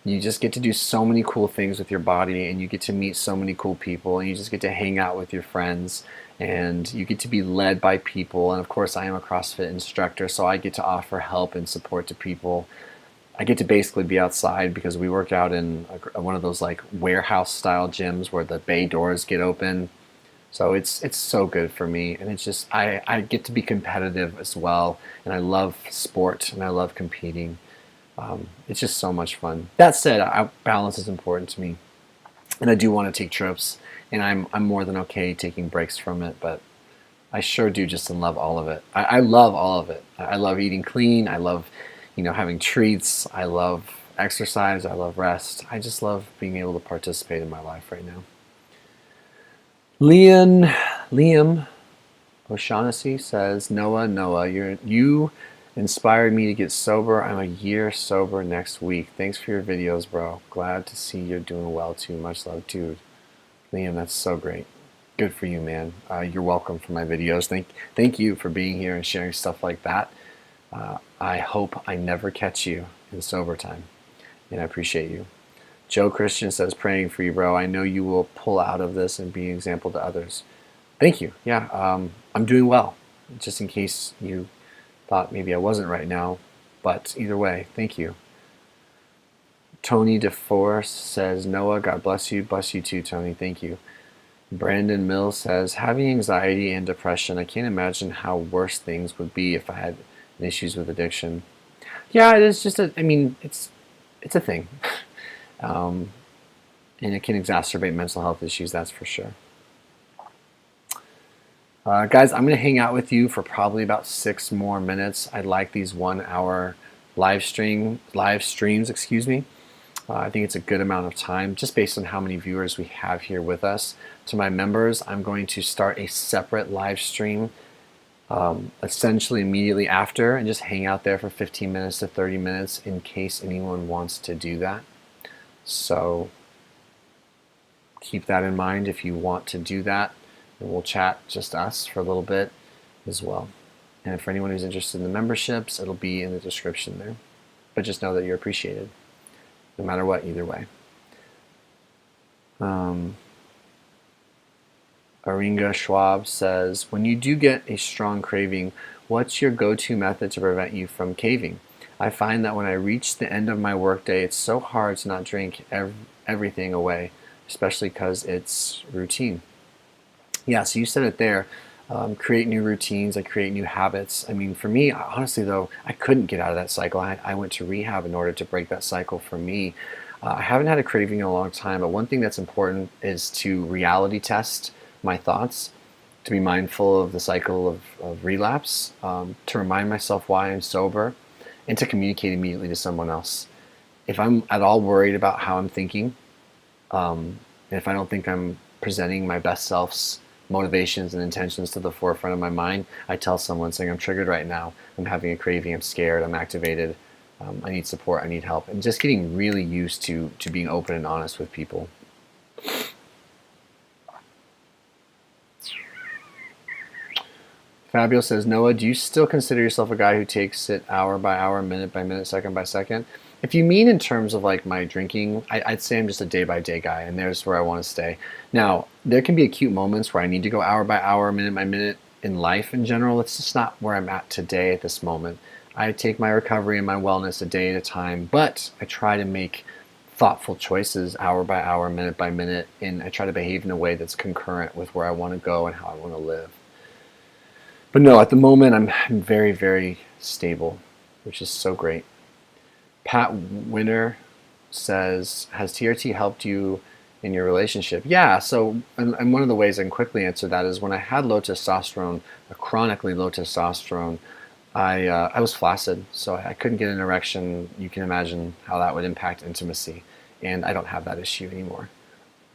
You just get to do so many cool things with your body, and you get to meet so many cool people, and you just get to hang out with your friends, and you get to be led by people. And of course, I am a CrossFit instructor, so I get to offer help and support to people. I get to basically be outside because we work out in one of those like warehouse style gyms where the bay doors get open. So it's so good for me, and it's just I get to be competitive as well, and I love sport and I love competing. It's just so much fun. That said, balance is important to me, and I do want to take trips, and I'm more than okay taking breaks from it, but I sure do just love all of it. I love all of it. I love eating clean. I love, having treats. I love exercise. I love rest. I just love being able to participate in my life right now. Liam O'Shaughnessy says, Noah, you inspired me to get sober. I'm a year sober next week. Thanks for your videos, bro. Glad to see you're doing well too. Much love, dude. Liam, that's so great. Good for you, man. You're welcome for my videos. Thank you for being here and sharing stuff like that. I hope I never catch you in sober time, and I appreciate you. Joe Christian says, praying for you, bro. I know you will pull out of this and be an example to others. Thank you. Yeah, I'm doing well. Just in case you thought maybe I wasn't right now, but either way, thank you. Tony DeForce says, Noah, God bless you. Bless you too, Tony. Thank you. Brandon Mills says, having anxiety and depression, I can't imagine how worse things would be if I had issues with addiction. Yeah, it is just it's a thing. And it can exacerbate mental health issues, that's for sure. Guys, I'm going to hang out with you for probably about 6 more minutes. I like these 1 hour live streams. I think it's a good amount of time just based on how many viewers we have here with us. To my members, I'm going to start a separate live stream essentially immediately after, and just hang out there for 15 minutes to 30 minutes in case anyone wants to do that. So keep that in mind if you want to do that, and we'll chat just us for a little bit as well. And for anyone who's interested in the memberships, it'll be in the description there. But just know that you're appreciated, no matter what, either way. Aringa Schwab says, when you do get a strong craving, what's your go-to method to prevent you from caving? I find that when I reach the end of my workday, it's so hard to not drink everything away, especially because it's routine. Yeah, so you said it there. Create new routines, like create new habits. I mean, for me, honestly, though, I couldn't get out of that cycle. I went to rehab in order to break that cycle for me. I haven't had a craving in a long time, but one thing that's important is to reality test my thoughts, to be mindful of the cycle of relapse, to remind myself why I'm sober, and to communicate immediately to someone else. If I'm at all worried about how I'm thinking, and if I don't think I'm presenting my best self's motivations and intentions to the forefront of my mind, I tell someone saying, I'm triggered right now, I'm having a craving, I'm scared, I'm activated, I need support, I need help. And just getting really used to being open and honest with people. Fabio says, Noah, do you still consider yourself a guy who takes it hour by hour, minute by minute, second by second? If you mean in terms of like my drinking, I'd say I'm just a day by day guy, and there's where I want to stay. Now, there can be acute moments where I need to go hour by hour, minute by minute in life in general. It's just not where I'm at today at this moment. I take my recovery and my wellness a day at a time, but I try to make thoughtful choices hour by hour, minute by minute, and I try to behave in a way that's concurrent with where I want to go and how I want to live. But no, at the moment, I'm very, very stable, which is so great. Pat Winter says, has TRT helped you in your relationship? Yeah, so and one of the ways I can quickly answer that is when I had low testosterone, chronically low testosterone, I was flaccid, so I couldn't get an erection. You can imagine how that would impact intimacy, and I don't have that issue anymore.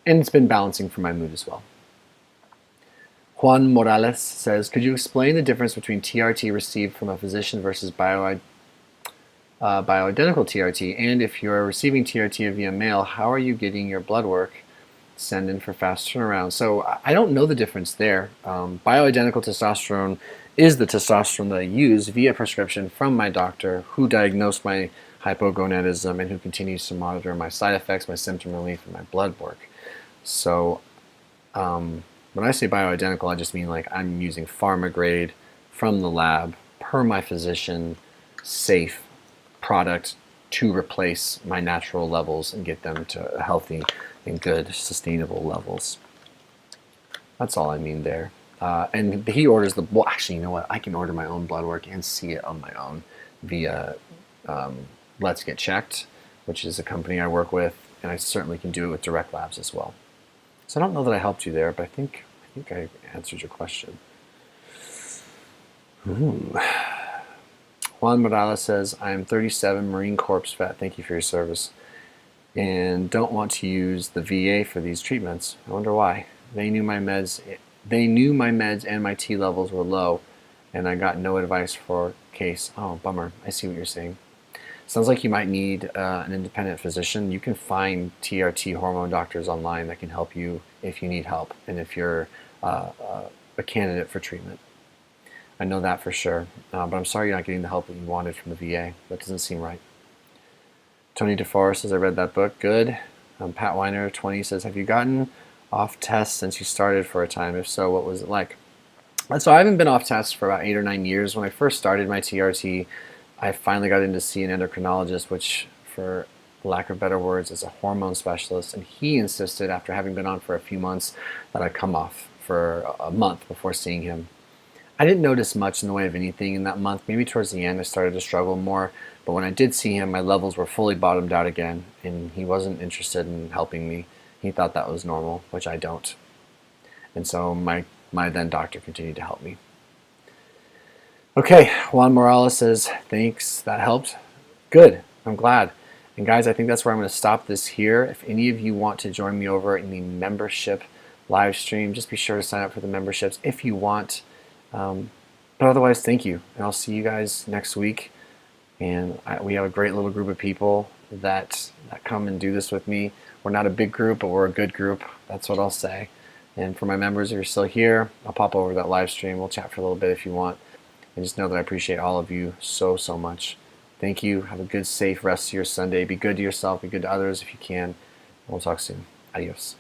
And it's been balancing for my mood as well. Juan Morales says, could you explain the difference between TRT received from a physician versus bioidentical TRT? And if you're receiving TRT via mail, how are you getting your blood work? Send in for fast turnaround. So I don't know the difference there. Bioidentical testosterone is the testosterone that I use via prescription from my doctor, who diagnosed my hypogonadism and who continues to monitor my side effects, my symptom relief, and my blood work. So when I say bioidentical, I just mean like I'm using pharma grade from the lab, per my physician, safe product to replace my natural levels and get them to healthy and good, sustainable levels. That's all I mean there. And he orders the, well, actually, you know what? I can order my own blood work and see it on my own via Let's Get Checked, which is a company I work with, and I certainly can do it with Direct Labs as well. So I don't know that I helped you there, but I think I answered your question. Juan Morales says, I'm 37 Marine Corps vet. Thank you for your service. And don't want to use the VA for these treatments. I wonder why. They knew my meds and my T levels were low, and I got no advice for case. Oh, bummer. I see what you're saying. Sounds like you might need an independent physician. You can find TRT hormone doctors online that can help you if you need help and if you're a candidate for treatment. I know that for sure, but I'm sorry you're not getting the help that you wanted from the VA. That doesn't seem right. Tony DeForest says, I read that book. Good. Pat Weiner, 20, says, have you gotten off tests since you started for a time? If so, what was it like? So I haven't been off tests for about 8 or 9 years. When I first started my TRT, I finally got in to see an endocrinologist, which, for lack of better words, is a hormone specialist, and he insisted, after having been on for a few months, that I come off for a month before seeing him. I didn't notice much in the way of anything in that month. Maybe towards the end I started to struggle more, but when I did see him, my levels were fully bottomed out again, and he wasn't interested in helping me. He thought that was normal, which I don't. And so my then doctor continued to help me. Okay, Juan Morales says, thanks, that helped. Good, I'm glad. And guys, I think that's where I'm going to stop this here. If any of you want to join me over in the membership live stream, just be sure to sign up for the memberships if you want. But otherwise, thank you. And I'll see you guys next week. And we have a great little group of people that come and do this with me. We're not a big group, but we're a good group. That's what I'll say. And for my members, if you're still here, I'll pop over that live stream. We'll chat for a little bit if you want. And just know that I appreciate all of you so, so much. Thank you. Have a good, safe rest of your Sunday. Be good to yourself. Be good to others if you can. And we'll talk soon. Adios.